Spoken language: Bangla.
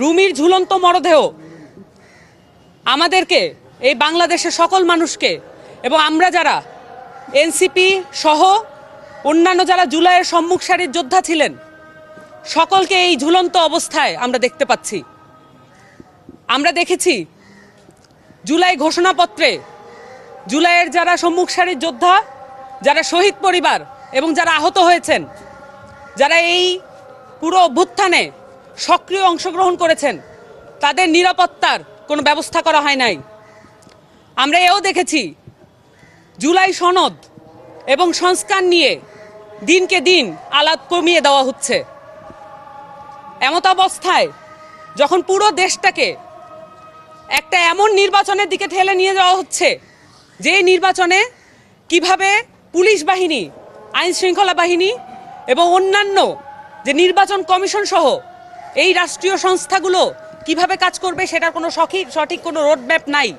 রুমির ঝুলন্ত মরদেহ আমাদেরকে, এই বাংলাদেশের সকল মানুষকে এবং আমরা যারা এনসিপি সহ অন্যান্য যারা জুলাইয়ের সম্মুখ সারির যোদ্ধা ছিলেন সকলকে এই ঝুলন্ত অবস্থায় আমরা দেখতে পাচ্ছি। আমরা দেখেছি জুলাই ঘোষণাপত্রে জুলাইয়ের যারা সম্মুখ সারির যোদ্ধা, যারা শহীদ পরিবার এবং যারা আহত হয়েছেন, যারা এই পুরো অভ্যুত্থানে সক্রিয় অংশগ্রহণ করেছেন, তাদের নিরাপত্তার কোনো ব্যবস্থা করা হয় নাই। আমরা এও দেখেছি জুলাই সনদ এবং সংস্কার নিয়ে দিনকে দিন আলাপ কমিয়ে দেওয়া হচ্ছে। এমত অবস্থায় যখন পুরো দেশটাকে একটা এমন নির্বাচনের দিকে ঠেলে নিয়ে যাওয়া হচ্ছে, যে নির্বাচনে কিভাবে পুলিশ বাহিনী, আইন শৃঙ্খলা বাহিনী এবং অন্যান্য যে নির্বাচন কমিশন সহ এই রাষ্ট্রীয় সংস্থাগুলো কিভাবে কাজ করবে সেটার কোনো সঠিক কোনো রোডম্যাপ নাই।